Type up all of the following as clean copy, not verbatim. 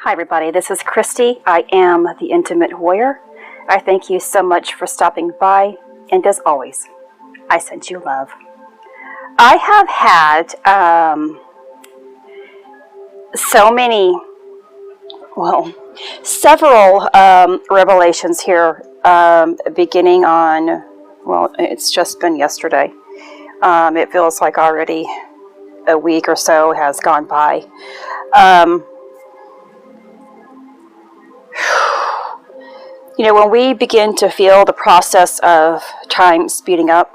Hi everybody, this is Christy. I am the Intimate Warrior. I thank you so much for stopping by, and as always, I send you love. I have had several revelations here beginning on, it's just been yesterday. It feels like already a week or so has gone by. You know, when we begin to feel the process of time speeding up,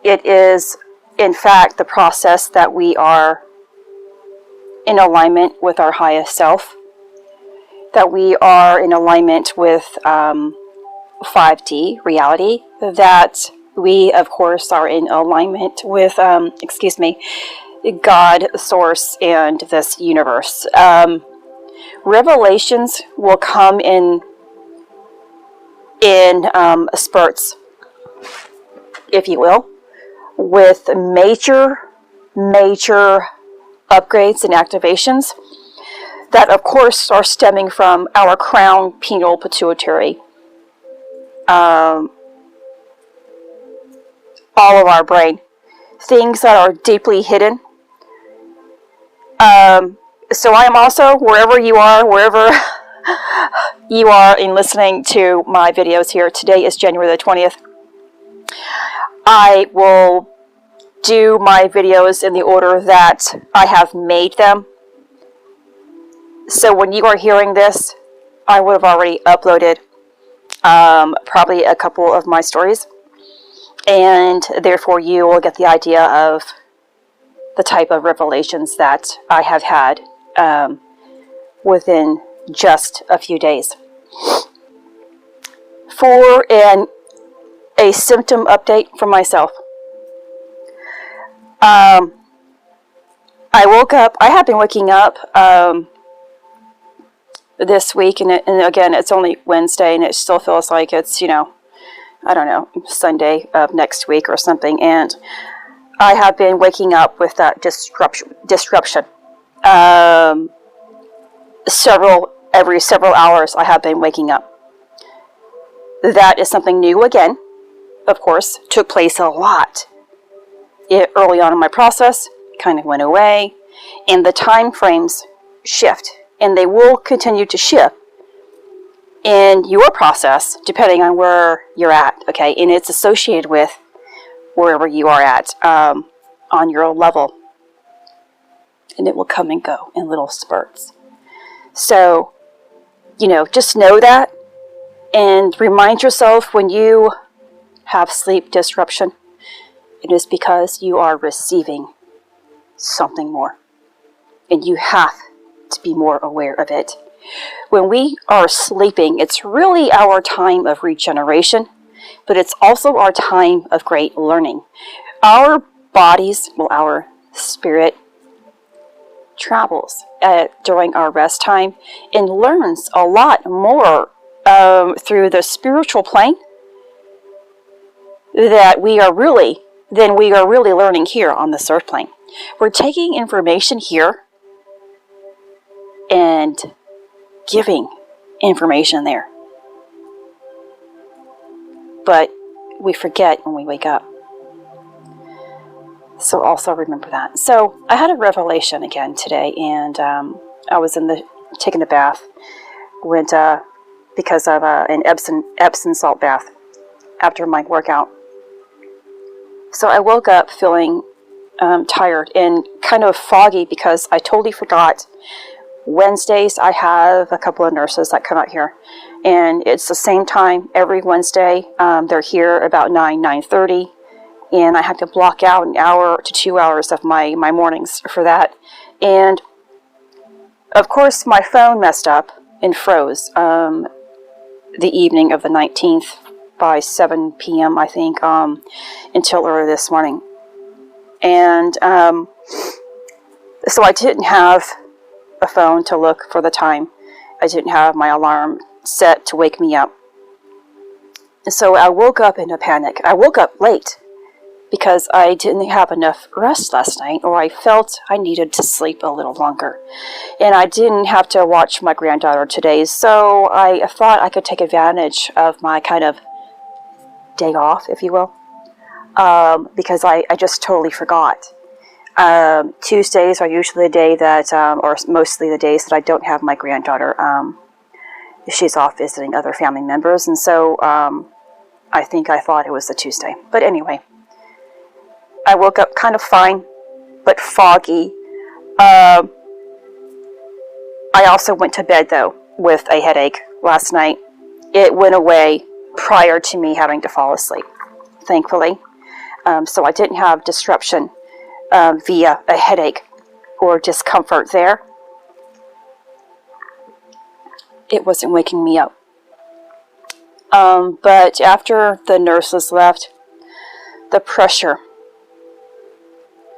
it is, in fact, the process that we are in alignment with our highest self, that we are in alignment with 5D reality, that we, of course, are in alignment with, God, Source, and this universe. Revelations will come in spurts, if you will, with major upgrades and activations that, of course, are stemming from our crown pineal pituitary, all of our brain, things that are deeply hidden. So I am also, wherever you are in listening to my videos here, today is January the 20th. I will do my videos in the order that I have made them. So when you are hearing this, I would have already uploaded probably a couple of my stories. And therefore you will get the idea of the type of revelations that I have had within just a few days. For a symptom update from myself. I woke up, I have been waking up this week, and again, it's only Wednesday, and it still feels like it's, I don't know, Sunday of next week or something, and I have been waking up with that disruption. Every several hours I have been waking up. That is something new again, of course, took place a lot. Early on in my process, kind of went away, and the time frames shift, and they will continue to shift in your process depending on where you're at, okay? And it's associated with wherever you are at on your level, and it will come and go in little spurts. So, just know that, and remind yourself when you have sleep disruption, it is because you are receiving something more, and you have to be more aware of it. When we are sleeping, it's really our time of regeneration, but it's also our time of great learning. Our bodies, our spirit, travels during our rest time and learns a lot more through the spiritual plane than we are really learning here on this earth plane. We're taking information here and giving information there. But we forget when we wake up. So also remember that. So I had a revelation again today, and I was taking a bath. Went because of an Epsom salt bath after my workout. So I woke up feeling tired and kind of foggy because I totally forgot. Wednesdays I have a couple of nurses that come out here, and it's the same time every Wednesday. They're here about 9:30, and I have to block out an hour to 2 hours of my mornings for that. And of course my phone messed up and froze the evening of the 19th by 7 p.m. I think until early this morning. And so I didn't have a phone to look for the time. I didn't have my alarm set to wake me up. So I woke up in a panic. I woke up late because I didn't have enough rest last night, or I felt I needed to sleep a little longer. And I didn't have to watch my granddaughter today, so I thought I could take advantage of my kind of day off, if you will, because I just totally forgot. Tuesdays are usually the day that, or mostly the days that I don't have my granddaughter. She's off visiting other family members, and so I thought it was the Tuesday. But anyway, I woke up kind of fine, but foggy. I also went to bed, though, with a headache last night. It went away prior to me having to fall asleep, thankfully. So I didn't have disruption via a headache or discomfort there. It wasn't waking me up. But after the nurses left, the pressure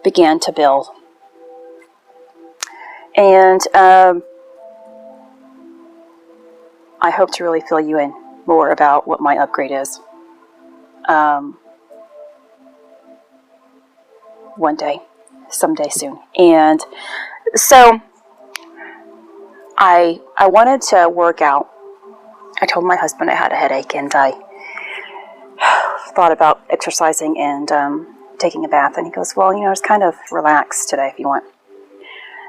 began to build. And I hope to really fill you in more about what my upgrade is. One day, someday soon. And so I wanted to work out. I told my husband I had a headache, and I thought about exercising and taking a bath. And he goes, well, it's kind of relaxed today if you want.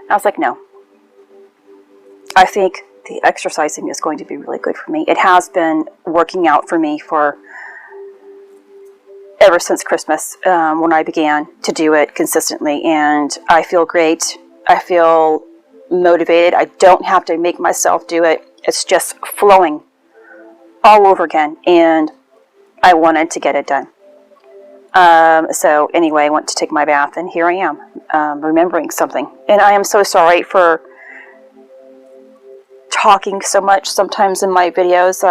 I was like, no. I think the exercising is going to be really good for me. It has been working out for me for ever since Christmas, when I began to do it consistently, and I feel great. I feel motivated. I don't have to make myself do it. It's just flowing all over again, and I wanted to get it done. So anyway, I went to take my bath, and here I am, remembering something. And I am so sorry for talking so much sometimes in my videos,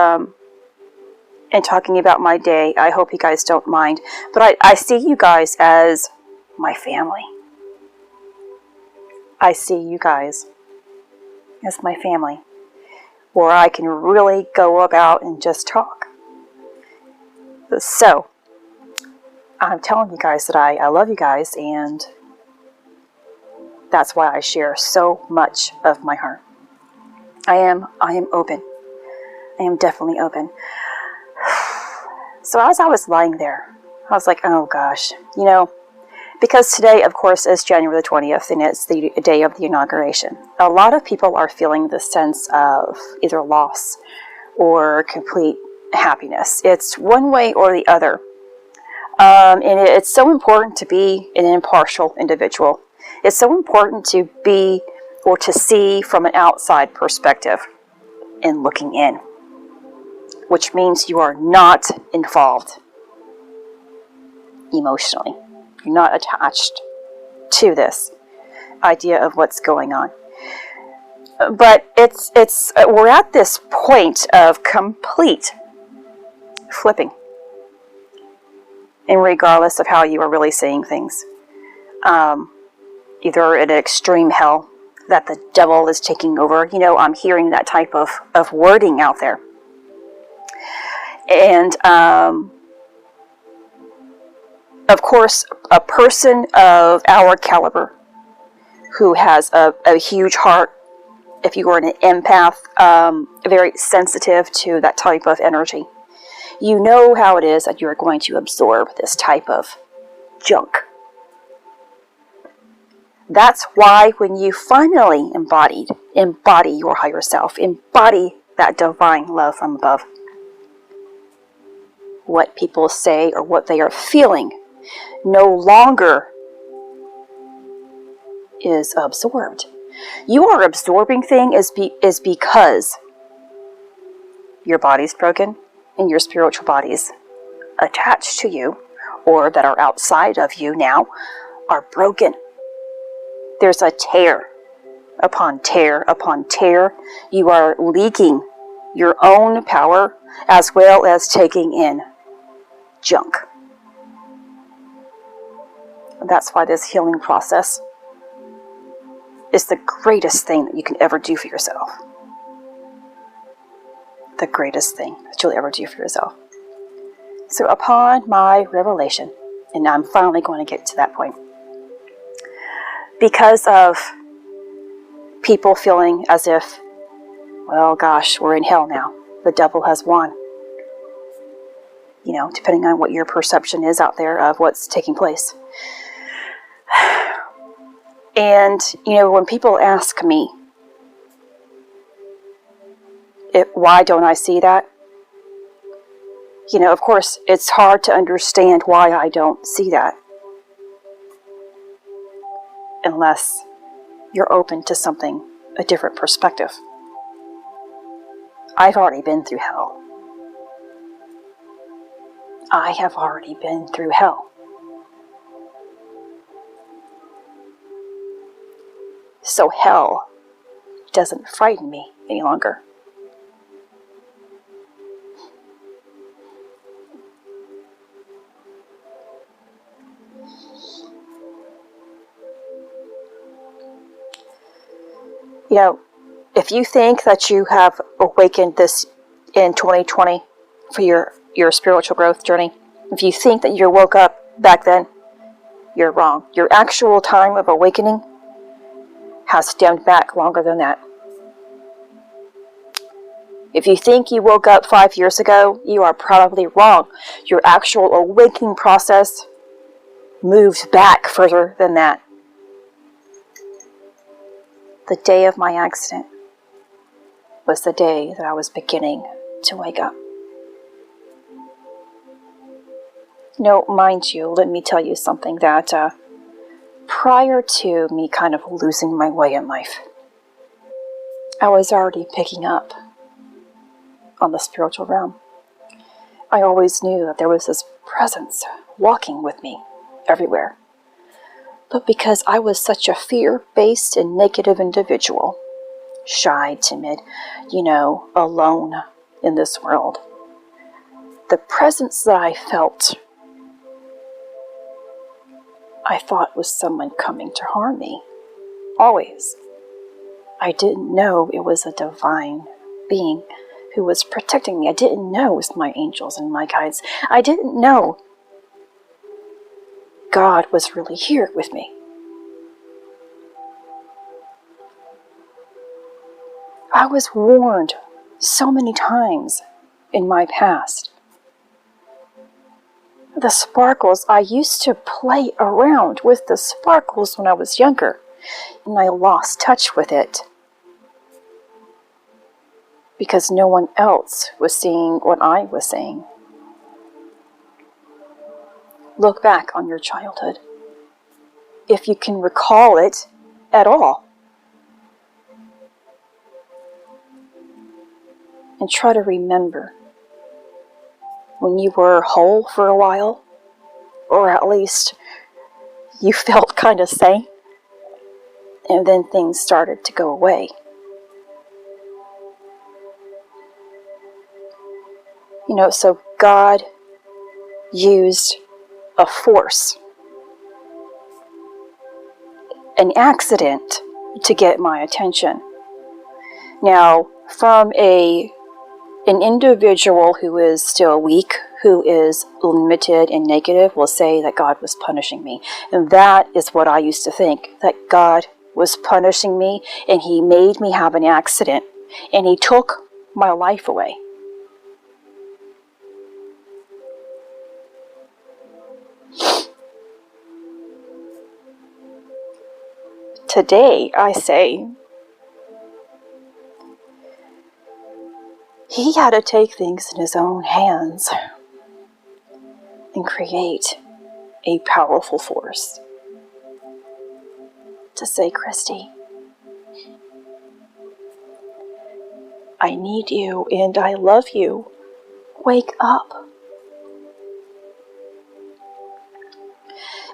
and talking about my day. I hope you guys don't mind. But I see you guys as my family. I see you guys as my family, where I can really go about and just talk. So, I'm telling you guys that I love you guys, and that's why I share so much of my heart. I am open. I am definitely open. So as I was lying there, I was like, oh gosh, because today, of course, is January the 20th, and it's the day of the inauguration. A lot of people are feeling the sense of either loss or complete happiness. It's one way or the other. And it's so important to be an impartial individual. It's so important to be or to see from an outside perspective and looking in, which means you are not involved emotionally. You're not attached to this idea of what's going on. But we're at this point of complete flipping, and regardless of how you are really seeing things, either in an extreme hell that the devil is taking over. I'm hearing that type of wording out there. And of course, a person of our caliber who has a huge heart, if you are an empath, very sensitive to that type of energy, you know how it is that you're going to absorb this type of junk. That's why when you finally embody your higher self, embody that divine love from above, what people say or what they are feeling no longer is absorbed. You are absorbing things is because your body's broken and your spiritual bodies attached to you or that are outside of you now are broken. There's a tear upon tear upon tear. You are leaking your own power as well as taking in junk. That's why this healing process is the greatest thing that you can ever do for yourself. The greatest thing that you'll ever do for yourself. So upon my revelation And I'm finally going to get to that point. Because of people feeling as if, well, gosh, we're in hell now. The devil has won. You know, depending on what your perception is out there of what's taking place. And, you know, when people ask me, why don't I see that? You know, of course, it's hard to understand why I don't see that. Unless you're open to something, a different perspective. I've already been through hell. I have already been through hell. So hell doesn't frighten me any longer. You know, if you think that you have awakened this in 2020 for your spiritual growth journey, if you think that you woke up back then, you're wrong. Your actual time of awakening has stemmed back longer than that. If you think you woke up 5 years ago, you are probably wrong. Your actual awakening process moves back further than that. The day of my accident was the day that I was beginning to wake up. No, mind you, let me tell you something that prior to me kind of losing my way in life, I was already picking up on the spiritual realm. I always knew that there was this presence walking with me everywhere. But because I was such a fear-based and negative individual, shy, timid, you know, alone in this world, the presence that I felt, I thought was someone coming to harm me. Always. I didn't know it was a divine being who was protecting me. I didn't know it was my angels and my guides. I didn't know God was really here with me. I was warned so many times in my past. The sparkles, I used to play around with the sparkles when I was younger, and I lost touch with it because no one else was seeing what I was seeing. Look back on your childhood, if you can recall it at all, and try to remember when you were whole for a while, or at least you felt kind of sane, and then things started to go away. You know, so God used a force, an accident, to get my attention. Now, from an individual who is still weak, who is limited and negative, will say that God was punishing me. And that is what I used to think, that God was punishing me, and He made me have an accident, and He took my life away. Today, I say, He had to take things in His own hands and create a powerful force to say, Christy, I need you and I love you. Wake up.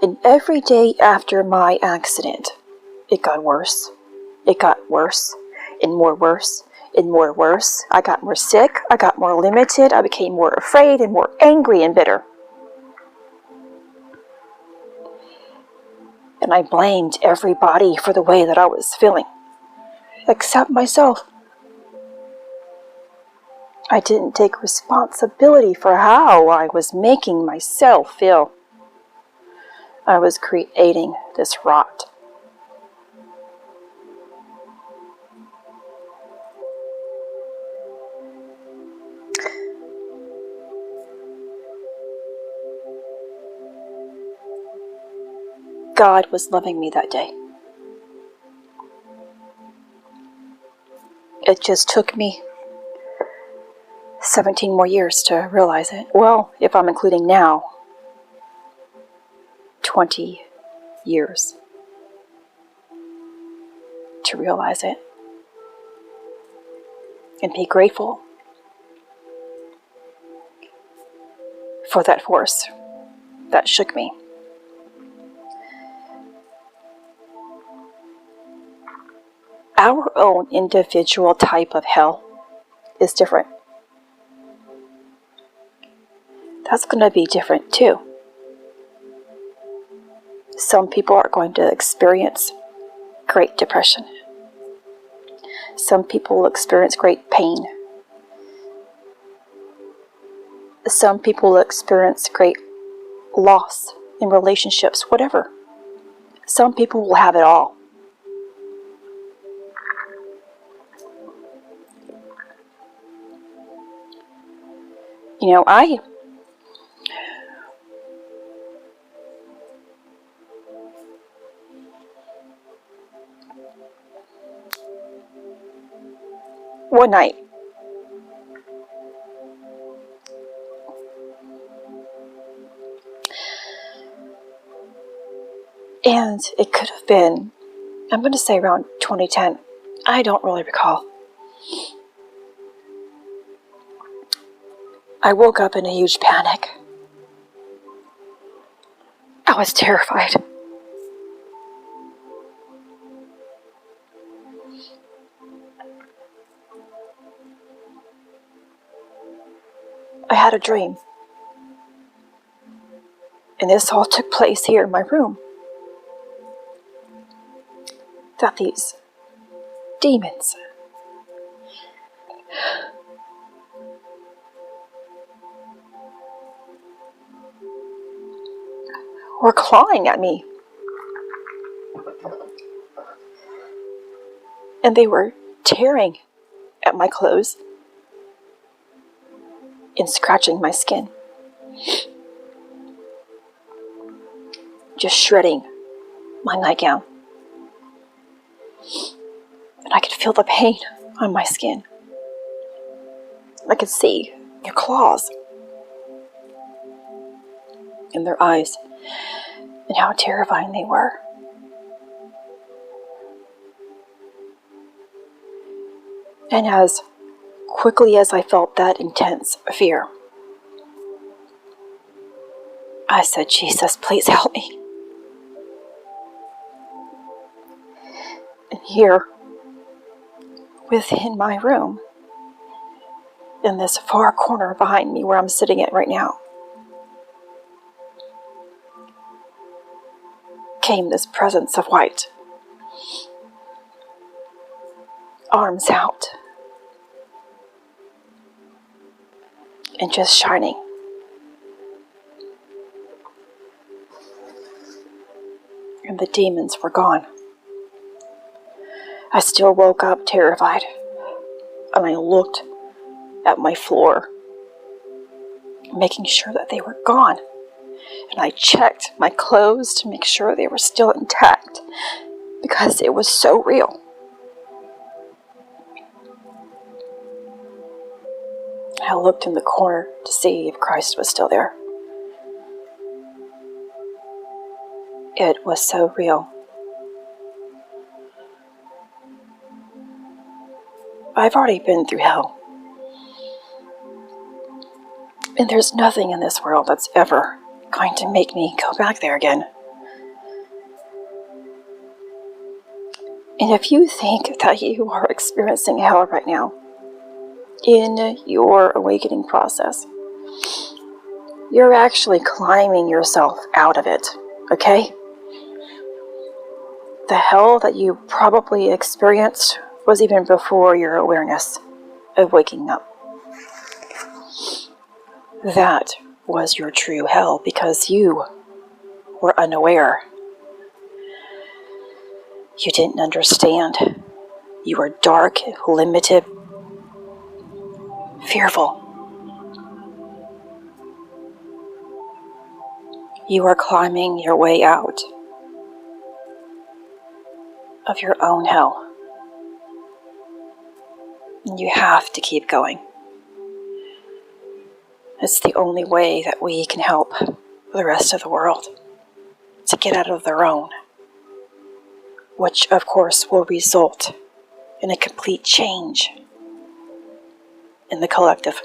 And every day after my accident, it got worse. It got worse and more worse and more worse. I got more sick. I got more limited. I became more afraid and more angry and bitter. And I blamed everybody for the way that I was feeling, except myself. I didn't take responsibility for how I was making myself feel. I was creating this rot. God was loving me that day. It just took me 17 more years to realize it. Well, if I'm including now, 20 years to realize it and be grateful for that force that shook me. Our own individual type of hell is different. That's going to be different too. Some people are going to experience great depression. Some people will experience great pain. Some people will experience great loss in relationships, whatever. Some people will have it all. You know, one night, and it could have been, I'm going to say around 2010. I don't really recall. I woke up in a huge panic. I was terrified. I had a dream. And this all took place here in my room. That these demons were clawing at me. And they were tearing at my clothes and scratching my skin. Just shredding my nightgown. And I could feel the pain on my skin. I could see their claws in their eyes and how terrifying they were. And as quickly as I felt that intense fear, I said, Jesus, please help me. And here, within my room, in this far corner behind me where I'm sitting at right now, came this presence of white. Arms out. And just shining. And the demons were gone. I still woke up terrified. And I looked at my floor, making sure that they were gone. And I checked my clothes to make sure they were still intact, because it was so real. I looked in the corner to see if Christ was still there. It was so real. I've already been through hell. And there's nothing in this world that's ever going to make me go back there again. And if you think that you are experiencing hell right now, in your awakening process, you're actually climbing yourself out of it, okay? The hell that you probably experienced was even before your awareness of waking up. That was your true hell, because you were unaware. You didn't understand. You were dark, limited, fearful. You are climbing your way out of your own hell. And you have to keep going. It's the only way that we can help the rest of the world to get out of their own, which of course will result in a complete change in the collective.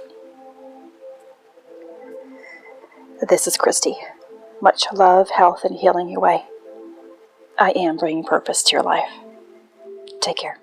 This is Christy. Much love, health, and healing your way. I am bringing purpose to your life. Take care.